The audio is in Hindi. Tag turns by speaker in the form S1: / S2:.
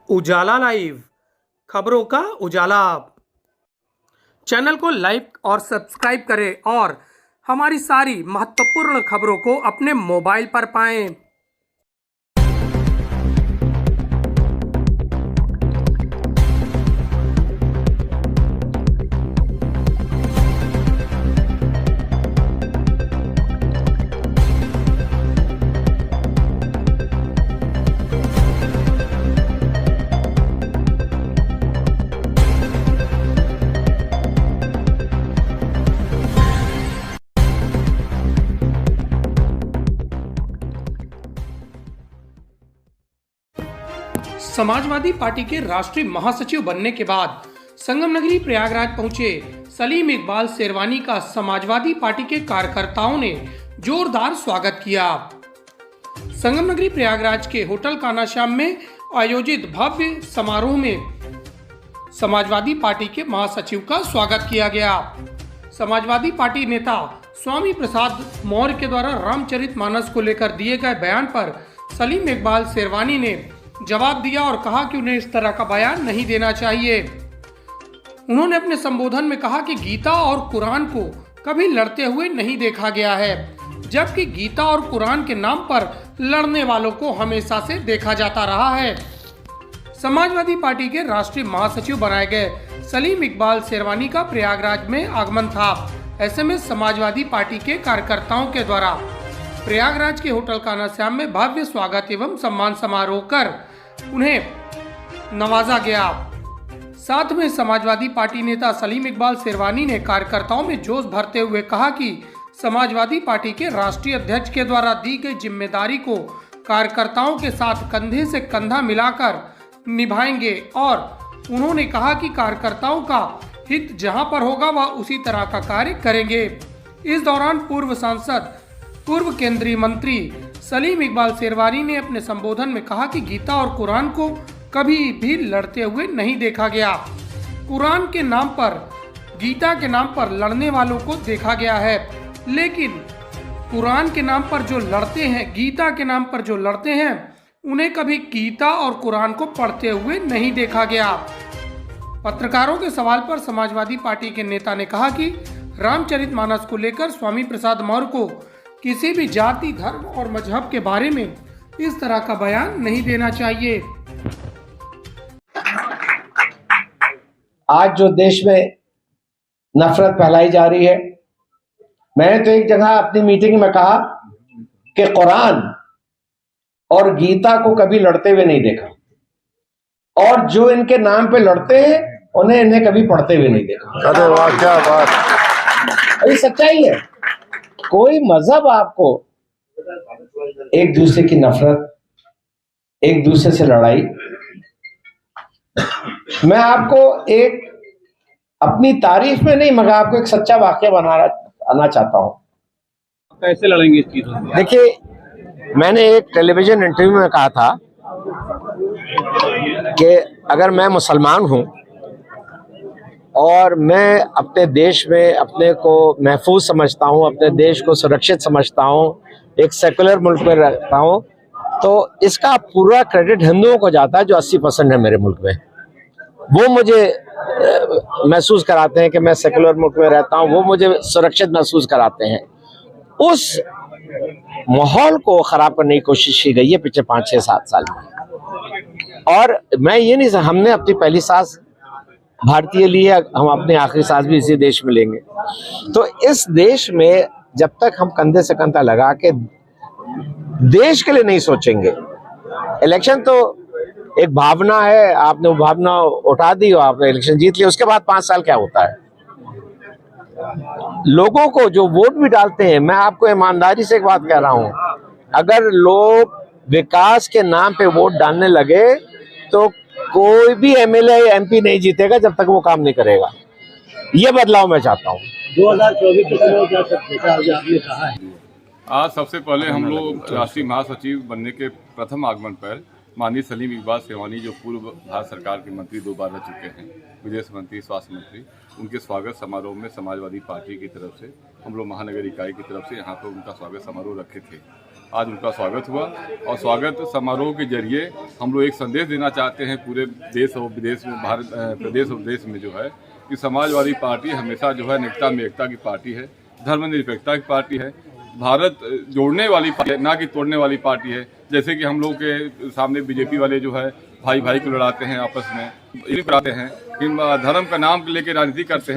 S1: उजाला लाइव, खबरों का उजाला। चैनल को लाइक और सब्सक्राइब करें और हमारी सारी महत्वपूर्ण खबरों को अपने मोबाइल पर पाएं। समाजवादी पार्टी के राष्ट्रीय महासचिव बनने के बाद संगम नगरी प्रयागराज पहुंचे सलीम इकबाल शेरवानी का समाजवादी पार्टी के कार्यकर्ताओं ने जोरदार स्वागत किया। संगम नगरी प्रयागराज के होटल कानाश्याम में आयोजित भव्य समारोह में समाजवादी पार्टी के महासचिव का स्वागत किया गया। समाजवादी पार्टी नेता स्वामी प्रसाद मौर्य के द्वारा रामचरितमानस को लेकर दिए गए बयान पर सलीम इकबाल शेरवानी ने जवाब दिया और कहा कि उन्हें इस तरह का बयान नहीं देना चाहिए। उन्होंने अपने संबोधन में कहा कि गीता और कुरान को कभी लड़ते हुए नहीं देखा गया है, जबकि गीता और कुरान के नाम पर लड़ने वालों को हमेशा से देखा जाता रहा है। समाजवादी पार्टी के राष्ट्रीय महासचिव बनाए गए सलीम इकबाल शेरवानी का प्रयागराज में आगमन था। ऐसे में समाजवादी पार्टी के कार्यकर्ताओं के द्वारा प्रयागराज के होटल कानाश्याम में भव्य स्वागत एवं सम्मान समारोह कर उन्हें नवाजा गया। साथ में समाजवादी पार्टी नेता सलीम इकबाल शेरवानी ने कार्यकर्ताओं में जोश भरते हुए कहा कि समाजवादी पार्टी के राष्ट्रीय अध्यक्ष के द्वारा दी गई जिम्मेदारी को कार्यकर्ताओं के साथ कंधे से कंधा मिलाकर निभाएंगे और उन्होंने कहा कि कार्यकर्ताओं का हित जहां पर होगा वह उसी तरह का कार्य करेंगे। इस दौरान पूर्व सांसद पूर्व केंद्रीय मंत्री सलीम इकबाल शेरवानी ने अपने संबोधन में कहा कि गीता और कुरान को कभी भी लड़ते हुए नहीं देखा गया। कुरान के नाम पर, गीता के नाम पर लड़ने वालों को देखा गया है, लेकिन कुरान के नाम पर जो लड़ते हैं, गीता के नाम पर जो लड़ते हैं, उन्हें कभी गीता और कुरान को पढ़ते हुए नहीं देखा गया। पत्रकारों के सवाल पर समाजवादी पार्टी के नेता ने कहा कि रामचरितमानस को लेकर स्वामी प्रसाद मौर्य को किसी भी जाति, धर्म और मजहब के बारे में इस तरह का बयान नहीं देना चाहिए।
S2: आज जो देश में नफरत फैलाई जा रही है, मैंने तो एक जगह अपनी मीटिंग में कहा कि कुरान और गीता को कभी लड़ते हुए नहीं देखा, और जो इनके नाम पे लड़ते हैं उन्हें इन्हें कभी पढ़ते हुए नहीं देखा।
S3: अरे वाह, क्या बात!
S2: ये सच्चाई है। कोई मजहब आपको एक दूसरे की नफरत, एक दूसरे से लड़ाई। मैं आपको एक अपनी तारीफ में नहीं मगर आपको एक सच्चा वाकया बनाना चाहता हूं।
S4: कैसे लड़ेंगे इस चीज में?
S2: देखिए, मैंने एक टेलीविजन इंटरव्यू में कहा था कि अगर मैं मुसलमान हूं और मैं अपने देश में अपने को महफूज समझता हूं, अपने देश को सुरक्षित समझता हूं, एक सेकुलर मुल्क में रहता हूं, तो इसका पूरा क्रेडिट हिंदुओं को जाता है जो 80% है मेरे मुल्क में। वो मुझे महसूस कराते हैं कि मैं सेकुलर मुल्क में रहता हूं, वो मुझे सुरक्षित महसूस कराते हैं। उस माहौल को खराब करने की कोशिश की गई है पिछले 5-6-7 साल में। और मैं ये नहीं, हमने अपनी पहली सांस भारतीय लिए, हम अपने आखिरी सांस भी इसी देश में लेंगे। तो इस देश में जब तक हम कंधे से कंधा लगा के देश के लिए नहीं सोचेंगे, इलेक्शन तो एक भावना है, आपने वो भावना उठा दी और आपने इलेक्शन जीत लिया, उसके बाद 5 साल क्या होता है। लोगों को जो वोट भी डालते हैं, मैं आपको ईमानदारी से एक बात कह रहा हूं, अगर लोग विकास के नाम पे वोट डालने लगे तो कोई भी एमएलए एमपी नहीं जीतेगा जब तक वो काम नहीं करेगा। ये बदलाव मैं चाहता हूँ।
S4: 2024 तक जा सकते आपने कहा है।
S5: आज सबसे पहले हम लोग राष्ट्रीय महासचिव बनने के प्रथम आगमन पर माननीय सलीम इकबाल शेरवानी, जो पूर्व भारत सरकार के मंत्री 2 बार रह चुके हैं, विदेश मंत्री, स्वास्थ्य मंत्री, उनके स्वागत समारोह में समाजवादी पार्टी की तरफ से हम लोग महानगर इकाई की तरफ से यहाँ पर उनका स्वागत समारोह रखे थे। आज उनका स्वागत हुआ और स्वागत समारोह के जरिए हम लोग एक संदेश देना चाहते हैं पूरे देश और विदेश में, भारत प्रदेश और विदेश में जो है कि समाजवादी पार्टी हमेशा जो है नेकता में एकता की पार्टी है, धर्मनिरपेक्षता की पार्टी है, भारत जोड़ने वाली पार्टी है, ना कि तोड़ने वाली पार्टी है। जैसे कि हम लोग के सामने बीजेपी वाले जो है भाई भाई को लड़ाते हैं, आपस में लड़ाते हैं, कि धर्म का नाम लेके राजनीति करते हैं।